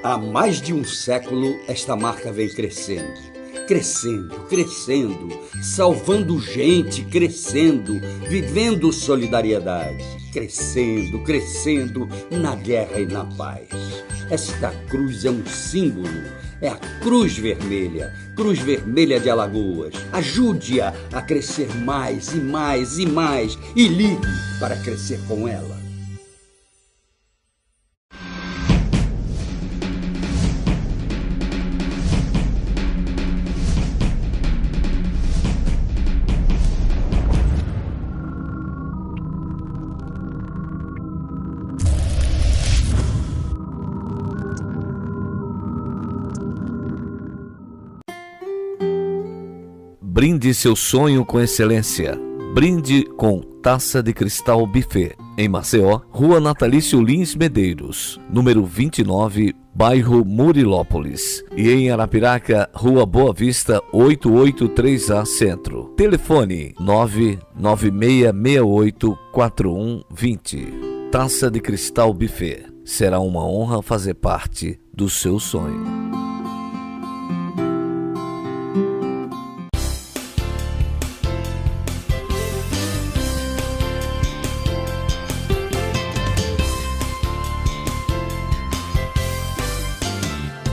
Há mais de um século, esta marca vem crescendo. Crescendo, crescendo, salvando gente, crescendo, vivendo solidariedade. Crescendo, crescendo, na guerra e na paz. Esta cruz é um símbolo, é a Cruz Vermelha de Alagoas. Ajude-a a crescer mais e mais e mais e ligue para crescer com ela. Brinde seu sonho com excelência. Brinde com Taça de Cristal Buffet. Em Maceió, Rua Natalício Lins Medeiros, número 29, bairro Murilópolis. E em Arapiraca, Rua Boa Vista, 883A Centro. Telefone 996684120. Taça de Cristal Buffet. Será uma honra fazer parte do seu sonho.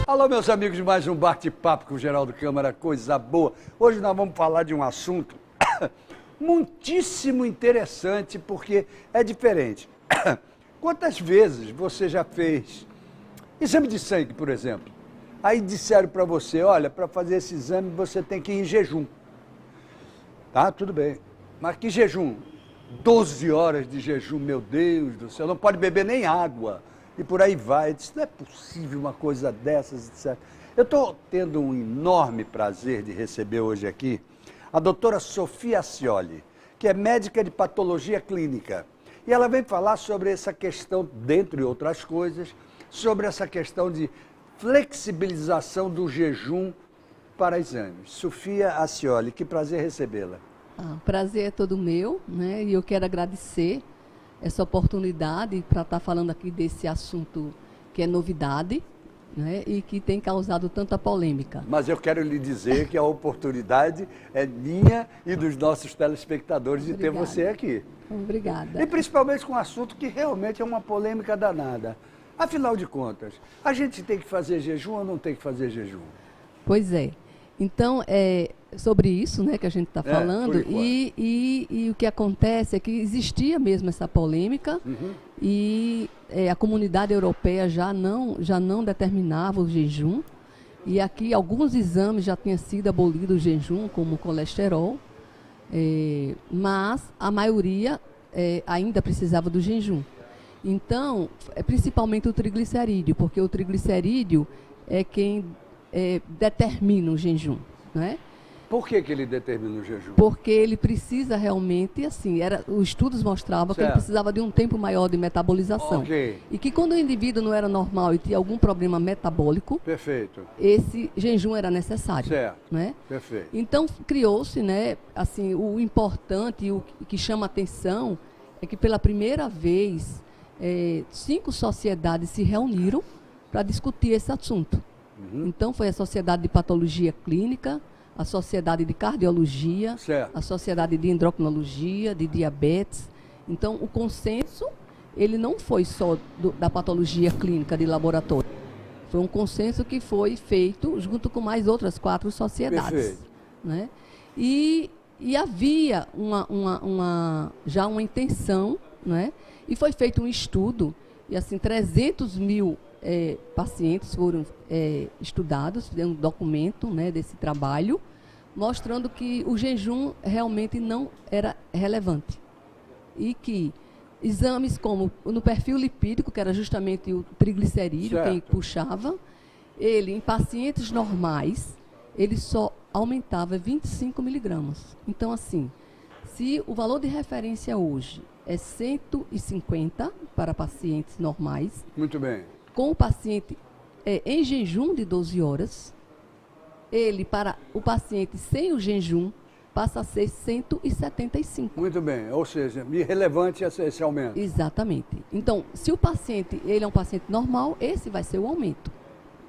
Alô, meus amigos, de mais um bate-papo com o Geraldo Câmara, coisa boa. Hoje nós vamos falar de um assunto muitíssimo interessante, porque é diferente. Quantas vezes você já fez exame de sangue, por exemplo? Aí disseram para você, olha, para fazer esse exame você tem que ir em jejum. Tá, tudo bem. Mas que jejum? 12 horas de jejum, meu Deus do céu, não pode beber nem água. E por aí vai. Eu disse, não é possível uma coisa dessas, etc. Eu estou tendo um enorme prazer de receber hoje aqui a doutora Sofia Acioli, que é médica de patologia clínica. E ela vem falar sobre essa questão, dentre outras coisas, sobre essa questão de flexibilização do jejum para exames. Sofia Acioli, que prazer recebê-la. O prazer é todo meu, né? E eu quero agradecer essa oportunidade para estar falando aqui desse assunto que é novidade, né, e que tem causado tanta polêmica. Mas eu quero lhe dizer que a oportunidade é minha e dos nossos telespectadores de ter você aqui. Obrigada. E principalmente com um assunto que realmente é uma polêmica danada. Afinal de contas, a gente tem que fazer jejum ou não tem que fazer jejum? Pois é. Então, é sobre isso, né, que a gente está falando, e o que acontece é que existia mesmo essa polêmica, e a comunidade europeia já não determinava o jejum, e aqui alguns exames já tinham sido abolido o jejum, como o colesterol, mas a maioria ainda precisava do jejum. Então, principalmente o triglicerídeo, porque o triglicerídeo é quem determina o jejum, né? Por que ele determina o jejum? Porque ele precisa realmente, assim, os estudos mostravam que ele precisava de um tempo maior de metabolização. Okay. E que quando o indivíduo não era normal e tinha algum problema metabólico, esse jejum era necessário. Certo. Né? Perfeito. Então criou-se, né, assim, o importante e o que chama atenção é que pela primeira vez 5 sociedades se reuniram para discutir esse assunto. Então foi a Sociedade de Patologia Clínica, a Sociedade de Cardiologia, a Sociedade de Endocrinologia, de Diabetes. Então o consenso, ele não foi só da patologia clínica de laboratório. Foi um consenso que foi feito junto com mais outras 4 sociedades. Né? E havia já uma intenção, né? E foi feito um estudo, e assim 300 mil pacientes foram estudados, um documento, né, desse trabalho, mostrando que o jejum realmente não era relevante. E que exames como no perfil lipídico, que era justamente o triglicerídeo, quem puxava, ele em pacientes normais, ele só aumentava 25 miligramas. Então, assim, se o valor de referência hoje é 150 para pacientes normais. Muito bem. Com o paciente em jejum de 12 horas, ele, para o paciente sem o jejum, passa a ser 175. Muito bem, ou seja, irrelevante esse aumento. Exatamente. Então, se o paciente ele é um paciente normal, esse vai ser o aumento.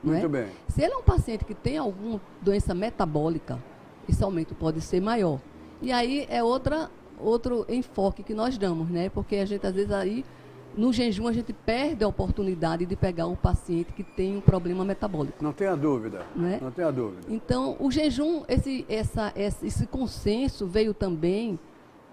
Muito bem. Se ele é um paciente que tem alguma doença metabólica, esse aumento pode ser maior. E aí é outro enfoque que nós damos, né? Porque a gente, às vezes, aí, no jejum, a gente perde a oportunidade de pegar um paciente que tem um problema metabólico. Não tenha dúvida, Né? não tenha dúvida. Então, o jejum, esse consenso veio também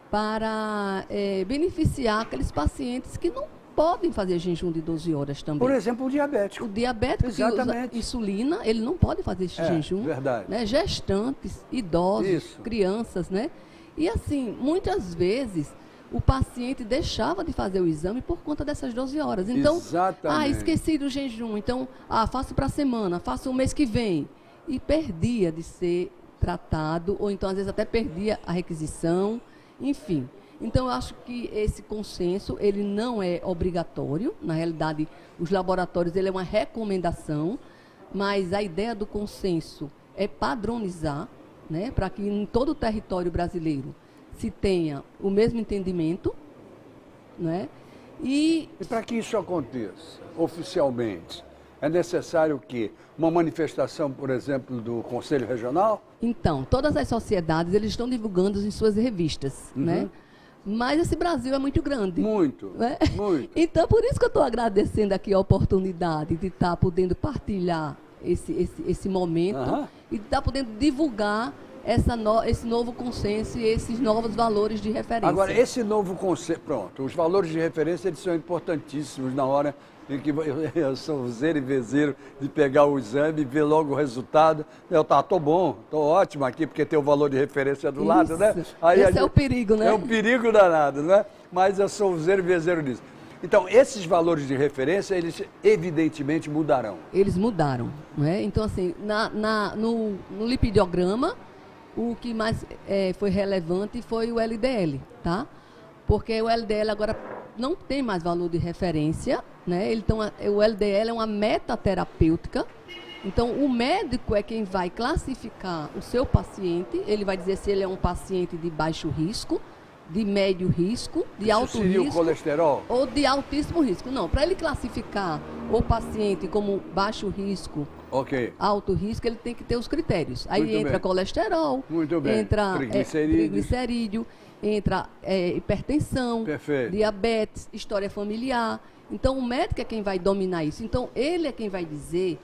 para beneficiar aqueles pacientes que não podem fazer jejum de 12 horas também. Por exemplo, o diabético. O diabético que usa Exatamente. insulina, ele não pode fazer esse jejum. Verdade. Né? Gestantes, idosos, Isso. crianças, né? E assim, muitas vezes o paciente deixava de fazer o exame por conta dessas 12 horas. Então, Exatamente. esqueci do jejum, então, faço para a semana, faço o mês que vem. E perdia de ser tratado, ou então às vezes até perdia a requisição, enfim. Então, eu acho que esse consenso, ele não é obrigatório. Na realidade, os laboratórios, ele é uma recomendação, mas a ideia do consenso é padronizar, né, para que em todo o território brasileiro se tenha o mesmo entendimento, né? E para que isso aconteça oficialmente, é necessário o quê? Uma manifestação, por exemplo, do Conselho Regional? então, todas as sociedades, eles estão divulgando em suas revistas, né? Mas esse Brasil é muito grande. Muito, Né? muito. Então, por isso que eu estou agradecendo aqui a oportunidade de estar podendo partilhar esse momento Aham. e de estar podendo divulgar esse novo consenso e esses novos valores de referência. Agora, esse novo conceito, pronto, os valores de referência eles são importantíssimos na hora em que eu sou zero e vezeiro de pegar o exame e ver logo o resultado. Eu tô bom, tô ótimo aqui, porque tem o valor de referência do lado, né? Isso. Esse é o perigo, né? É um perigo danado, né? Mas eu sou zero e vezeiro nisso. Então, esses valores de referência, eles evidentemente mudarão. Eles mudaram, não é? Então, assim, no lipidiograma, o que mais foi relevante foi o LDL, tá? Porque o LDL agora não tem mais valor de referência, né? Então, o LDL é uma metaterapêutica. Então, o médico é quem vai classificar o seu paciente. Ele vai dizer se ele é um paciente de baixo risco, de médio risco, de Isso alto seria risco. o colesterol? Ou de altíssimo risco. Não, para ele classificar o paciente como baixo risco, Ok. alto risco, ele tem que ter os critérios. Aí Muito entra bem. colesterol, Muito bem. entra Triglicerídeos. entra hipertensão, Perfeito. diabetes, história familiar. Então, o médico é quem vai dominar isso. Então, ele é quem vai dizer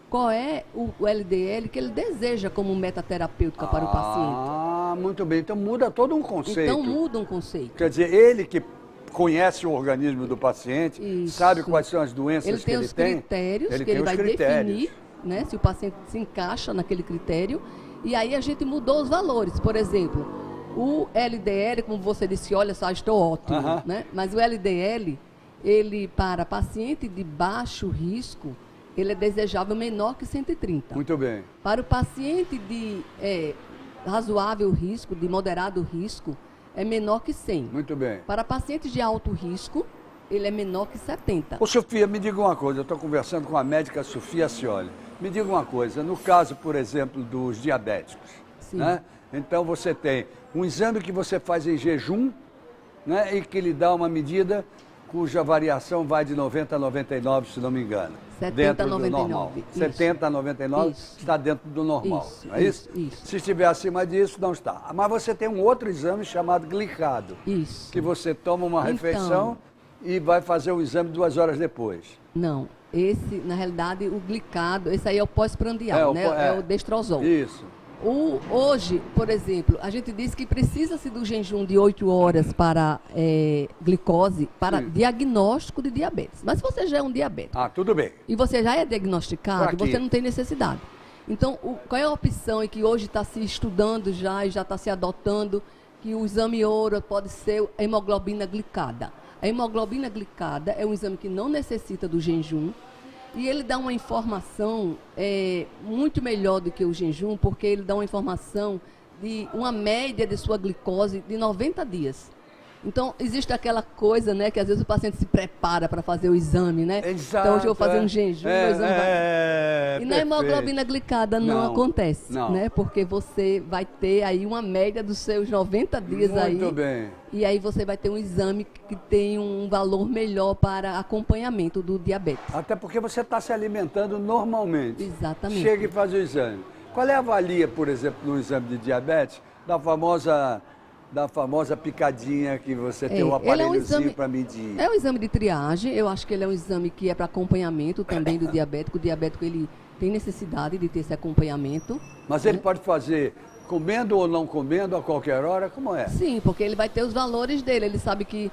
qual é o LDL que ele deseja como metaterapêutica para o paciente. Ah, muito bem. Então muda todo um conceito. Então, muda um conceito. Quer dizer, ele que conhece o organismo do paciente, Isso. sabe quais são as doenças Ele que tem ele os tem. critérios que tem ele os vai critérios. definir, né, se o paciente se encaixa naquele critério. E aí a gente mudou os valores. Por exemplo, o LDL, como você disse, olha só, estou ótimo, Aham. né? Mas o LDL, ele para paciente de baixo risco, ele é desejável menor que 130. Muito bem. Para o paciente de razoável risco, de moderado risco, é menor que 100. Muito bem. Para pacientes de alto risco, ele é menor que 70. Ô, Sofia, me diga uma coisa. Eu estou conversando com a médica Sofia Scioli. Me diga uma coisa. No caso, por exemplo, dos diabéticos, Sim. né? Então você tem um exame que você faz em jejum, né? E que lhe dá uma medida cuja variação vai de 90 a 99, se não me engano. 70 a dentro do 99, normal. isso. 70 a 99 Isso. está dentro do normal. Isso, não é isso? isso. Se estiver acima disso, não está. Mas você tem um outro exame chamado glicado. Isso. Que você toma uma Então. refeição e vai fazer o exame 2 horas depois. Não, esse, na realidade, o glicado, esse aí é o pós-prandial, né? É o destrozol. Isso. Hoje, por exemplo, a gente diz que precisa-se do jejum de 8 horas para glicose, para Sim. diagnóstico de diabetes. Mas se você já é um diabético Ah, tudo bem. e você já é diagnosticado, Pra quê? você não tem necessidade. Então, qual é a opção e que hoje está se estudando já e já está se adotando, que o exame ouro pode ser a hemoglobina glicada. A hemoglobina glicada é um exame que não necessita do jejum e ele dá uma informação muito melhor do que o jejum, porque ele dá uma informação de uma média de sua glicose de 90 dias. Então, existe aquela coisa, né, que às vezes o paciente se prepara para fazer o exame, né? Exato, Então, hoje eu vou fazer um jejum, meu exame vai... E, na hemoglobina glicada não acontece, não. né? Porque você vai ter aí uma média dos seus 90 dias aí. Muito bem. E aí você vai ter um exame que tem um valor melhor para acompanhamento do diabetes. Até porque você está se alimentando normalmente. Exatamente. Chega e faz o exame. Qual é a valia, por exemplo, no exame de diabetes, da famosa picadinha que você tem um aparelhozinho para medir? É um exame de triagem. Eu acho que ele é um exame que é para acompanhamento também do diabético. O diabético, ele tem necessidade de ter esse acompanhamento. Mas ele pode fazer comendo ou não comendo a qualquer hora? Como é? Sim, porque ele vai ter os valores dele. Ele sabe que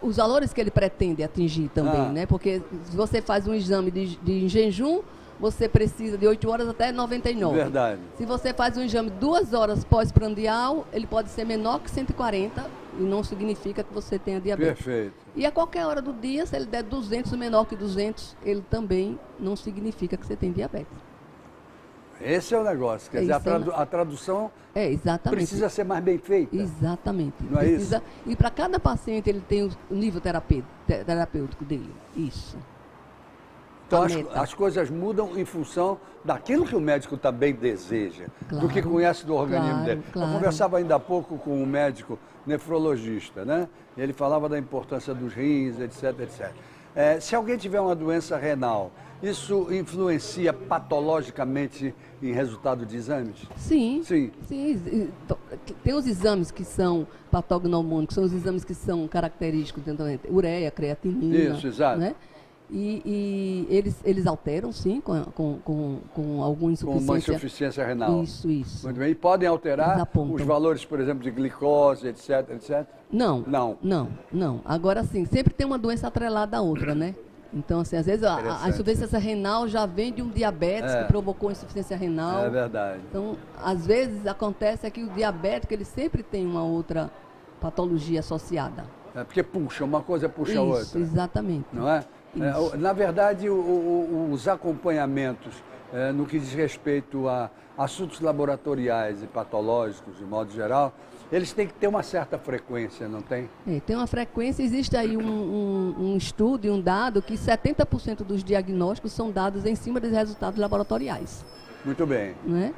os valores que ele pretende atingir também, né? Porque se você faz um exame de jejum, você precisa de 8 horas até 99. Verdade. Se você faz um exame 2 horas pós-prandial, ele pode ser menor que 140 e não significa que você tenha diabetes. Perfeito. E a qualquer hora do dia, se ele der 200 menor que 200, ele também não significa que você tem diabetes. Esse é o negócio. Quer dizer, a tradução precisa ser mais bem feita. Exatamente. Não é isso? E para cada paciente, ele tem o nível terapêutico dele. Isso. Então as coisas mudam em função daquilo que o médico também deseja, do que conhece do organismo dele. Eu conversava ainda há pouco com um médico nefrologista, né? Ele falava da importância dos rins, etc, etc. Se alguém tiver uma doença renal, isso influencia patologicamente em resultado de exames? Sim. Sim. Tem os exames que são patognomônicos, são os exames que são característicos, ureia, creatinina. Isso, exato. Né? E eles alteram, sim, com alguma insuficiência. Com uma insuficiência renal. Isso. Muito bem. E podem alterar os valores, por exemplo, de glicose, etc, etc? Não. Agora, sim, sempre tem uma doença atrelada à outra, né? Então, assim, às vezes a insuficiência renal já vem de um diabetes que provocou insuficiência renal. É verdade. Então, às vezes acontece que o diabético, ele sempre tem uma outra patologia associada. É porque puxa, uma coisa puxa a outra. Exatamente. Não é? Na verdade, os acompanhamentos no que diz respeito a assuntos laboratoriais e patológicos, de modo geral, eles têm que ter uma certa frequência, não tem? Tem uma frequência. Existe aí um estudo e um dado que 70% dos diagnósticos são dados em cima dos resultados laboratoriais. Muito bem. Né?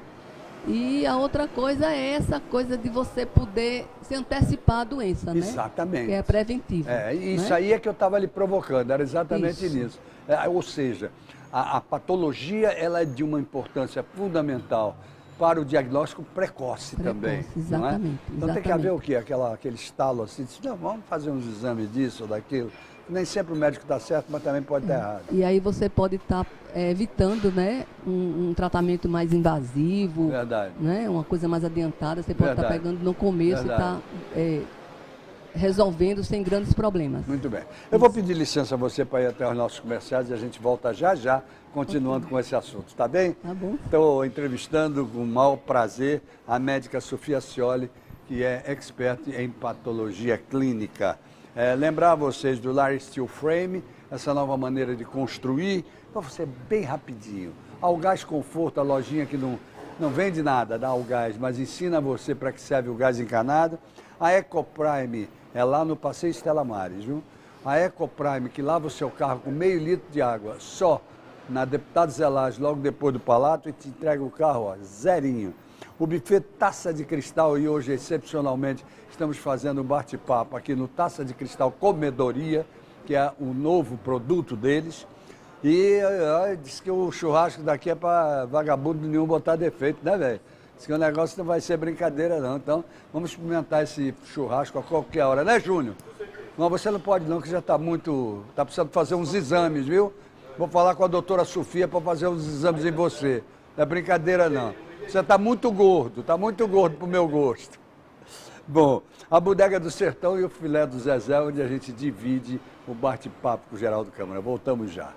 E a outra coisa é essa coisa de você poder se antecipar a doença, né? Exatamente. Que é preventivo. Isso, né? aí é que eu estava lhe provocando, era exatamente nisso. Ou seja, a patologia ela é de uma importância fundamental para o diagnóstico precoce também. Exatamente. Não é? Então tem que haver o quê? Aquele estalo assim, não, vamos fazer uns exames disso ou daquilo. Nem sempre o médico está certo, mas também pode estar errado. E aí você pode estar evitando, né, um tratamento mais invasivo. Verdade. Né, uma coisa mais adiantada, você pode estar pegando no começo e estar resolvendo sem grandes problemas. Muito bem. Eu vou pedir licença a você para ir até os nossos comerciais e a gente volta já, continuando com esse assunto. Está bem? Tá bom. Estou entrevistando com o maior prazer a médica Sofia Scioli, que é expert em patologia clínica. Lembrar vocês do Lar Steel Frame, essa nova maneira de construir, para você bem rapidinho. Algás Conforto, a lojinha que não vende nada da Algás, mas ensina você para que serve o gás encanado. A Ecoprime é lá no Passeio Estela Maris, viu? A Ecoprime, que lava o seu carro com meio litro de água, só na Deputado Zelage, logo depois do Palato, e te entrega o carro, zerinho. O buffet Taça de Cristal, e hoje, excepcionalmente, estamos fazendo um bate-papo aqui no Taça de Cristal Comedoria, que é o novo produto deles. E diz que o churrasco daqui é para vagabundo nenhum botar defeito, né, velho? Diz que o negócio não vai ser brincadeira, não. Então, vamos experimentar esse churrasco a qualquer hora, né, Júnior? Não, você não pode não, que já está precisando fazer uns exames, viu? Vou falar com a doutora Sofia para fazer uns exames em você. Não é brincadeira, não. Você está muito gordo para o meu gosto. Bom, a Bodega do Sertão e o Filé do Zezé, onde a gente divide o bate-papo com o Geraldo Câmara. Voltamos já.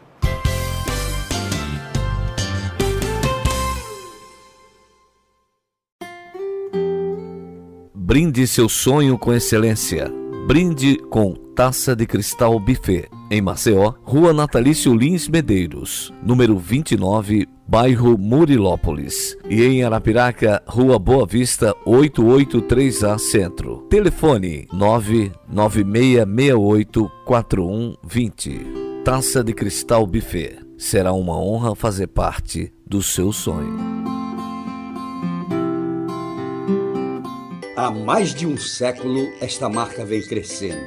Brinde seu sonho com excelência. Brinde com Taça de Cristal Buffet. Em Maceió, Rua Natalício Lins Medeiros, número 29, bairro Murilópolis. E em Arapiraca, Rua Boa Vista, 883A Centro. Telefone 996684120. Taça de Cristal Buffet. Será uma honra fazer parte do seu sonho. Há mais de um século, esta marca vem crescendo,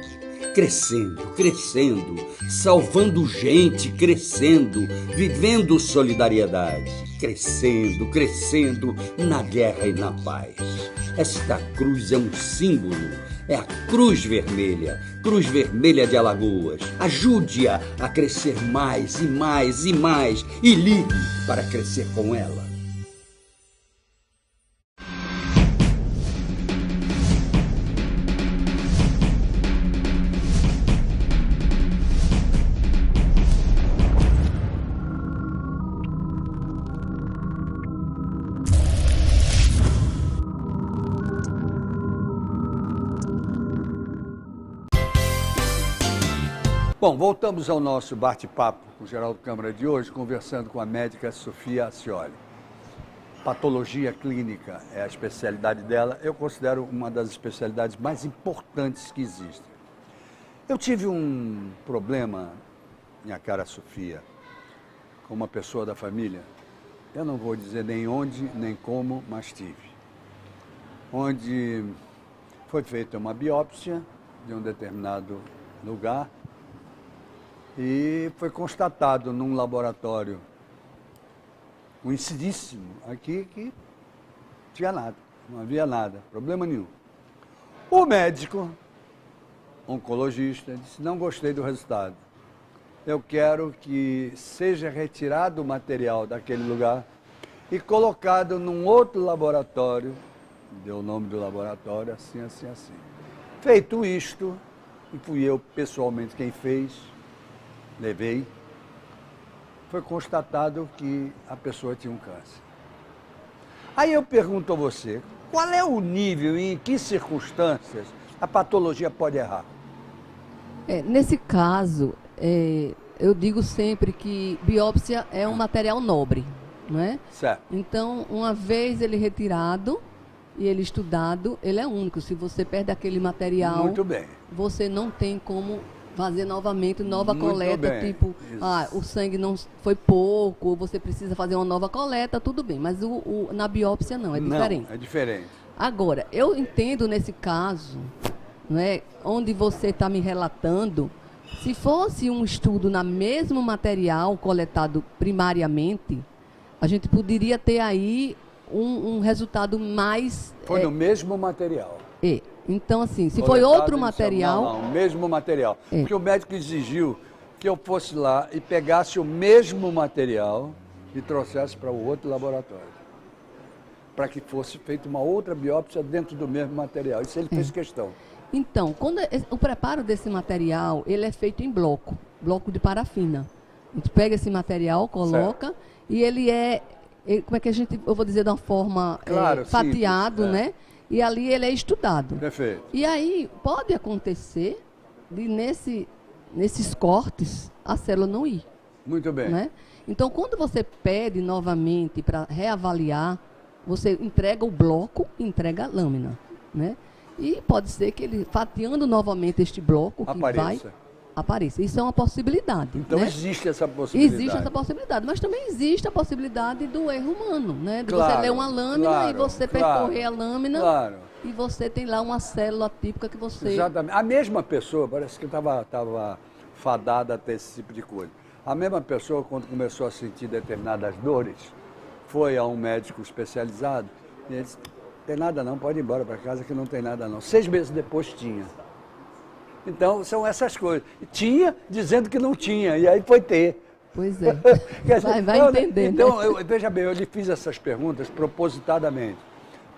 salvando gente, crescendo, vivendo solidariedade, crescendo na guerra e na paz. Esta cruz é um símbolo, é a Cruz Vermelha de Alagoas. Ajude-a a crescer mais e ligue para crescer com ela. Bom, voltamos ao nosso bate-papo com o Geraldo Câmara de hoje, conversando com a médica Sofia Acioli. Patologia clínica é a especialidade dela, eu considero uma das especialidades mais importantes que existem. Eu tive um problema, minha cara Sofia, com uma pessoa da família, eu não vou dizer nem onde, nem como, mas tive. Onde foi feita uma biópsia de um determinado lugar, e foi constatado num laboratório conhecidíssimo aqui que tinha nada, não havia nada, problema nenhum. O médico, oncologista, disse, não gostei do resultado. Eu quero que seja retirado o material daquele lugar e colocado num outro laboratório, deu o nome do laboratório, assim. Feito isto, e fui eu pessoalmente quem fez, levei, foi constatado que a pessoa tinha um câncer. Aí eu pergunto a você, qual é o nível e em que circunstâncias a patologia pode errar? Nesse caso, eu digo sempre que biópsia é um material nobre, não é? Certo. Então, uma vez ele retirado e ele estudado, ele é único. Se você perde aquele material, Muito bem. Você não tem como fazer novamente, nova Muito coleta, bem. tipo, Isso. o sangue não foi pouco, ou você precisa fazer uma nova coleta, tudo bem. Mas na biópsia não, é diferente. Não, é diferente. Agora, eu entendo nesse caso, né, onde você está me relatando, se fosse um estudo na mesmo material coletado primariamente, a gente poderia ter aí um resultado mais... Foi no mesmo material. Então, assim, se foi Coletado outro em material... Não, o mesmo material. Porque o médico exigiu que eu fosse lá e pegasse o mesmo material e trouxesse para o outro laboratório. Para que fosse feita uma outra biópsia dentro do mesmo material. Isso ele fez questão. Então, o preparo desse material, ele é feito em bloco de parafina. A gente pega esse material, coloca, e ele como é que eu vou dizer de uma forma, Claro, fatiado, simples, né? E ali ele é estudado. Perfeito. E aí, pode acontecer de nesses cortes, a célula não ir. Muito bem. Né? Então, quando você pede novamente para reavaliar, você entrega o bloco, entrega a lâmina, né? E pode ser que ele, fatiando novamente este bloco, que apareça. Isso é uma possibilidade. Então, né? Existe essa possibilidade. Existe essa possibilidade, mas também existe a possibilidade do erro humano, né? De Claro, você ler uma lâmina e você percorrer a lâmina e você tem lá uma célula típica que você... Exatamente. A mesma pessoa, parece que estava fadada a ter esse tipo de coisa. A mesma pessoa, quando começou a sentir determinadas dores, foi a um médico especializado e ele disse, tem nada não, pode ir embora para casa que não tem nada não. 6 meses depois tinha. Então, são essas coisas. Tinha, dizendo que não tinha, e aí foi ter. Pois é. Vai entender. Então, né? veja bem, eu lhe fiz essas perguntas propositadamente,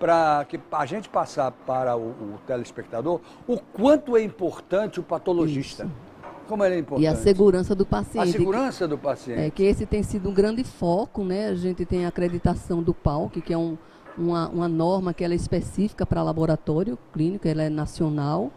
para que a gente passar para o telespectador o quanto é importante o patologista. Isso. Como ele é importante. E a segurança do paciente. A segurança do paciente. Que esse tem sido um grande foco, né? A gente tem a acreditação do PALC, que é uma norma que ela é específica para laboratório clínico, ela é nacional.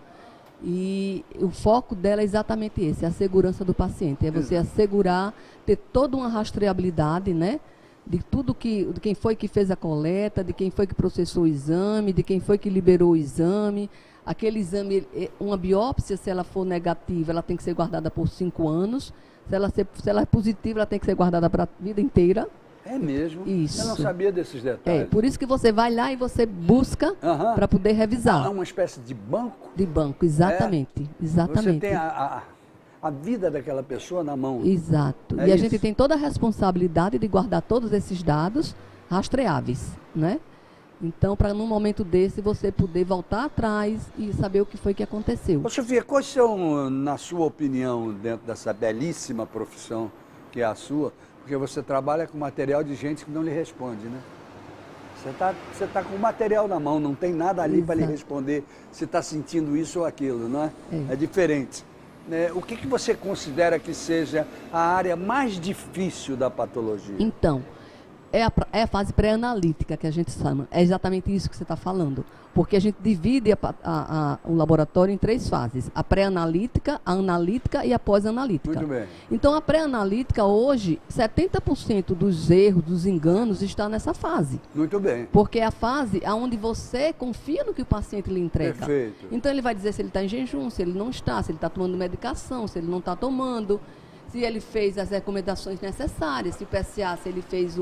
E o foco dela é exatamente esse, a segurança do paciente. É você assegurar, ter toda uma rastreabilidade, né? De de quem foi que fez a coleta, de quem foi que processou o exame, de quem foi que liberou o exame, Aquele exame, uma biópsia, se ela for negativa, ela tem que ser guardada por 5 anos. Se ela é positiva, ela tem que ser guardada para a vida inteira. É mesmo? Isso. Eu não sabia desses detalhes. Por isso que você vai lá e você busca para poder revisar. É uma espécie de banco? De banco, exatamente. Exatamente. Você tem a vida daquela pessoa na mão. Exato. É e a isso. gente tem toda a responsabilidade de guardar todos esses dados rastreáveis, né? Então, para num momento desse, você poder voltar atrás e saber o que foi que aconteceu. Ô, Sofia, quais são, na sua opinião, dentro dessa belíssima profissão que é a sua, porque você trabalha com material de gente que não lhe responde, né? Você tá com o material na mão, não tem nada ali para lhe Exato. responder se está sentindo isso ou aquilo, não é? É diferente. O que você considera que seja a área mais difícil da patologia? Então, é a fase pré-analítica que a gente chama. É exatamente isso que você está falando. Porque a gente divide o laboratório em 3 fases. A pré-analítica, a analítica e a pós-analítica. Muito bem. Então, a pré-analítica hoje, 70% dos erros, dos enganos, está nessa fase. Muito bem. Porque é a fase onde você confia no que o paciente lhe entrega. Perfeito. Então, ele vai dizer se ele está em jejum, se ele não está, se ele está tomando medicação, se ele não está tomando, se ele fez as recomendações necessárias, se o PSA, se ele fez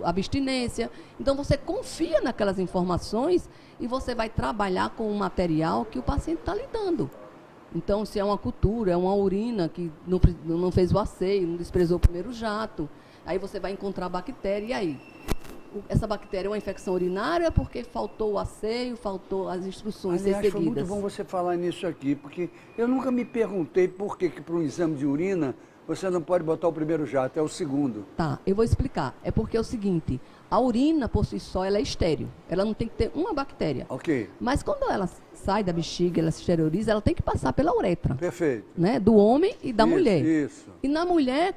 a abstinência. Então, você confia naquelas informações e você vai trabalhar com o material que o paciente está lhe dando. Então, se é uma cultura, é uma urina que não fez o asseio, não desprezou o primeiro jato, aí você vai encontrar a bactéria, e aí? Essa bactéria é uma infecção urinária porque faltou o asseio, faltou as instruções Aliás, ser foi seguidas. muito bom você falar nisso aqui, porque eu nunca me perguntei por que para um exame de urina você não pode botar o primeiro jato, é o segundo. Tá, eu vou explicar. É porque é o seguinte, a urina por si só ela é estéril, ela não tem que ter uma bactéria. Ok, Mas quando ela sai da bexiga, ela se exterioriza, ela tem que passar pela uretra, perfeito. né? Do homem e da Isso, mulher. Isso. E na mulher,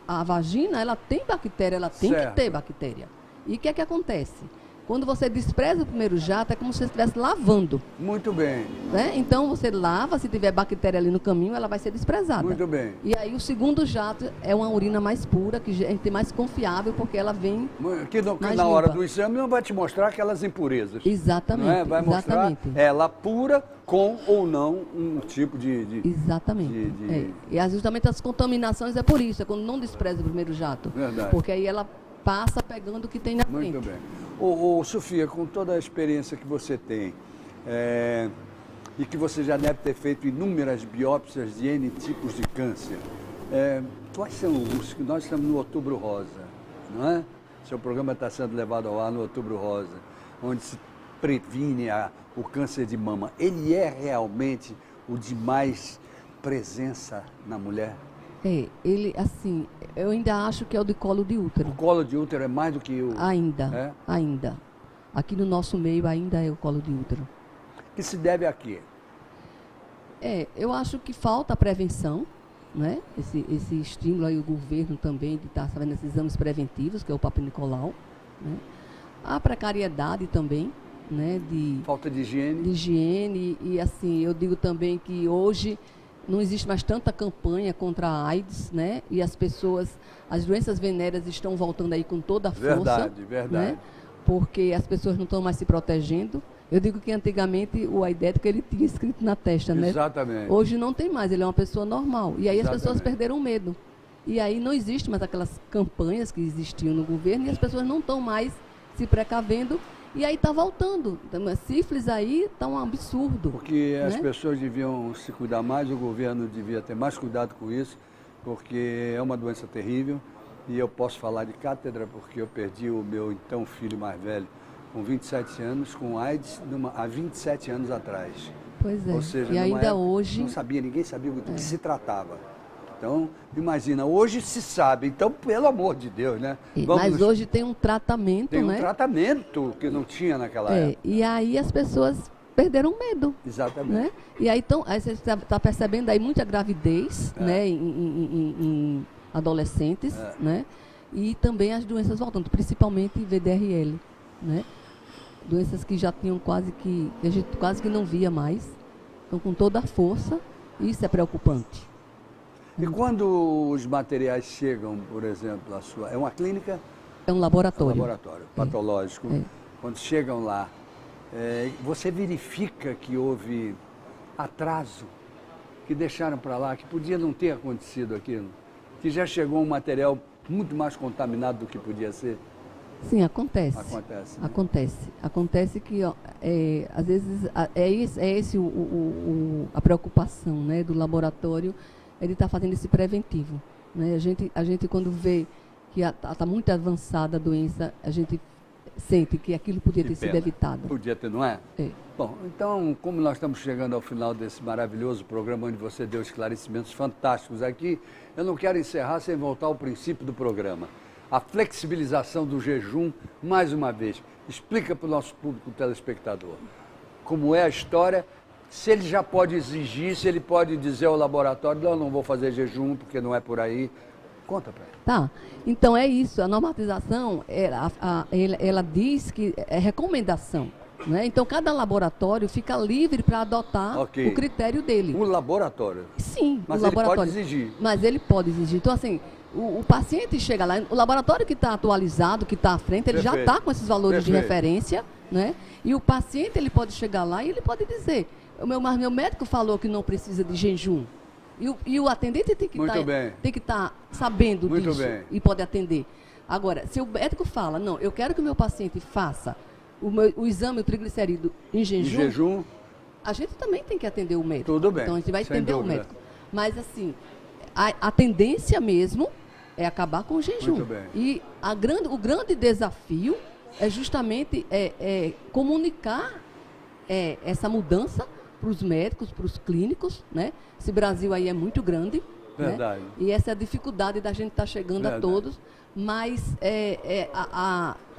a vagina, ela tem bactéria, ela tem Certo. que ter bactéria. E o que é que acontece? Quando você despreza o primeiro jato, é como se você estivesse lavando, Muito bem, né? Então você lava, se tiver bactéria ali no caminho, ela vai ser desprezada. muito bem. E aí o segundo jato é uma urina mais pura, que a gente tem mais confiável, porque ela vem Que mais na hora limpa. do exame não vai te mostrar aquelas impurezas. Exatamente. Não é? Vai mostrar exatamente. ela pura com ou não um tipo de Exatamente. de- E justamente as contaminações é por isso, é quando não despreza o primeiro jato. Verdade. Porque aí ela passa pegando o que tem na frente. Muito bem. Ô, Sofia, com toda a experiência que você tem, e que você já deve ter feito inúmeras biópsias de N tipos de câncer, quais são os que nós estamos no Outubro Rosa, não é? Seu programa está sendo levado ao ar no Outubro Rosa, onde se previne o câncer de mama. Ele é realmente o de mais presença na mulher? Ele, assim, eu ainda acho que é o de colo de útero. O colo de útero é mais do que o... Ainda. Aqui no nosso meio ainda é o colo de útero. Que se deve a quê? Eu acho que falta a prevenção, né? Esse estímulo aí, o governo também, de estar fazendo esses exames preventivos, que é o Papa Nicolau, né? A precariedade também, né? Falta de higiene? De higiene, e assim, eu digo também que hoje não existe mais tanta campanha contra a AIDS, né? E as doenças venéreas estão voltando aí com toda a força. Verdade. Né? Porque as pessoas não estão mais se protegendo. Eu digo que antigamente o aidético ele tinha escrito na testa, né? Exatamente. Hoje não tem mais, ele é uma pessoa normal. E aí as pessoas Exatamente. perderam o medo. E aí não existe mais aquelas campanhas que existiam no governo e as pessoas não estão mais se precavendo. E aí está voltando. Então, a sífilis aí está um absurdo. Porque as né? pessoas deviam se cuidar mais, o governo devia ter mais cuidado com isso, porque é uma doença terrível. E eu posso falar de cátedra porque eu perdi o meu então filho mais velho com 27 anos, com AIDS, há 27 anos atrás. Pois é. Ou seja, E numa ainda época, hoje... ninguém sabia do que se tratava. Então, imagina, hoje se sabe. Então, pelo amor de Deus, né? Mas hoje tem um tratamento, tem um né? tratamento que não tinha naquela época. E aí as pessoas perderam medo. Exatamente. Né? E aí, aí você está percebendo aí muita gravidez, né? Em adolescentes, né? E também as doenças voltando, principalmente VDRL, né? Doenças que já tinham que a gente quase que não via mais. Então, com toda a força, isso é preocupante. E quando os materiais chegam, por exemplo, é uma clínica? É um laboratório. Patológico. Quando chegam lá, você verifica que houve atraso, que deixaram para lá, que podia não ter acontecido aquilo, que já chegou um material muito mais contaminado do que podia ser? Sim, acontece. Acontece, né? Acontece que, às vezes, é esse a preocupação, né, do laboratório, ele está fazendo esse preventivo. Né? A gente, quando vê que está muito avançada a doença, a gente sente que aquilo podia ter sido evitado. Podia ter, não é? É. Bom, então, como nós estamos chegando ao final desse maravilhoso programa, onde você deu esclarecimentos fantásticos aqui, eu não quero encerrar sem voltar ao princípio do programa. A flexibilização do jejum, mais uma vez. Explica para o nosso público telespectador como é a história, se ele já pode exigir, se ele pode dizer ao laboratório, não vou fazer jejum porque não é por aí. Conta para ele. Tá, então é isso, a normatização, ela diz que é recomendação, né? Então cada laboratório fica livre para adotar o critério dele. O laboratório? Sim, mas o laboratório. Ele pode exigir. Mas ele pode exigir. Então assim, o paciente chega lá, o laboratório que está atualizado, que está à frente, ele já está com esses valores de referência, né? E o paciente, ele pode chegar lá e ele pode dizer, mas meu médico falou que não precisa de jejum. E o atendente tem que estar sabendo disso e pode atender. Agora, se o médico fala, não, eu quero que o meu paciente faça o exame, o triglicerídeo em jejum, a gente também tem que atender o médico. Tudo bem. Então a gente vai atender o médico. Mas assim, a tendência mesmo é acabar com o jejum. Muito bem. E o grande desafio é justamente comunicar essa mudança para os médicos, para os clínicos, né? Esse Brasil aí é muito grande. Verdade. Né? E essa é a dificuldade da gente estar chegando a todos, mas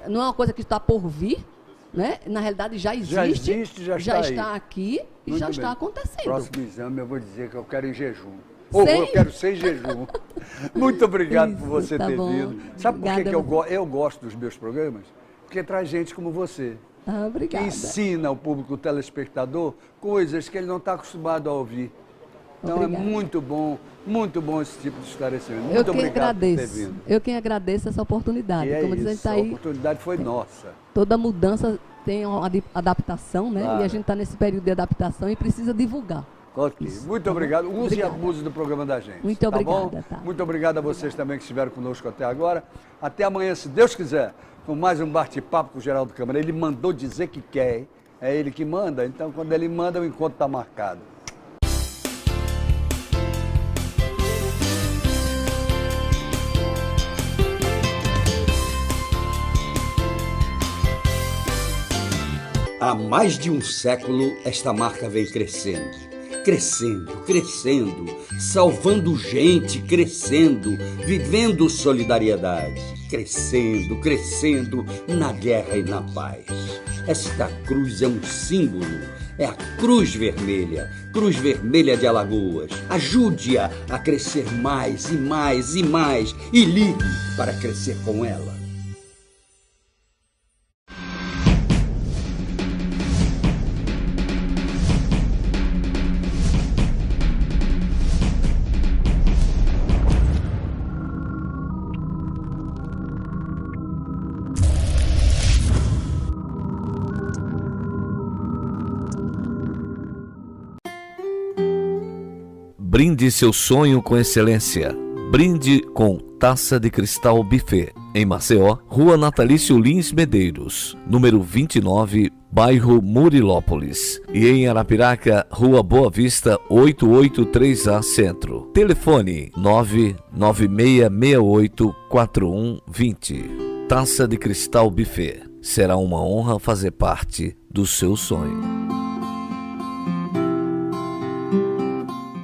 não é uma coisa que está por vir, né? Na realidade já existe, já está aqui e muito já bem. está acontecendo. Próximo exame eu vou dizer que eu quero em jejum. Ou eu quero sem jejum. Muito obrigado por você ter vindo. Sabe por que eu gosto dos meus programas? Porque traz gente como você. Obrigada. Que ensina ao público telespectador coisas que ele não está acostumado a ouvir. Então obrigada. É muito bom esse tipo de esclarecimento. Muito obrigado por ter vindo. Eu quem agradeço essa oportunidade. Como diz, a gente tá aí, a oportunidade foi nossa. Toda mudança tem uma adaptação, né? Claro. E a gente está nesse período de adaptação e precisa divulgar. Okay. Muito obrigado. Use e abuse do programa da gente. Muito obrigada. Bom? Tá. Muito obrigado a vocês também que estiveram conosco até agora. Até amanhã, se Deus quiser, com mais um bate-papo com o Geraldo Câmara. Ele mandou dizer que quer, hein? É ele que manda, então quando ele manda, o encontro está marcado. Há mais de um século, esta marca vem crescendo. Crescendo, salvando gente, crescendo, vivendo solidariedade. Crescendo, na guerra e na paz. Esta cruz é um símbolo, é a Cruz Vermelha de Alagoas. Ajude-a a crescer mais e mais e mais e ligue para crescer com ela. Brinde seu sonho com excelência. Brinde com Taça de Cristal Buffet. Em Maceió, Rua Natalício Lins Medeiros, número 29, bairro Murilópolis. E em Arapiraca, Rua Boa Vista, 883A Centro. Telefone 996684120. Taça de Cristal Buffet. Será uma honra fazer parte do seu sonho.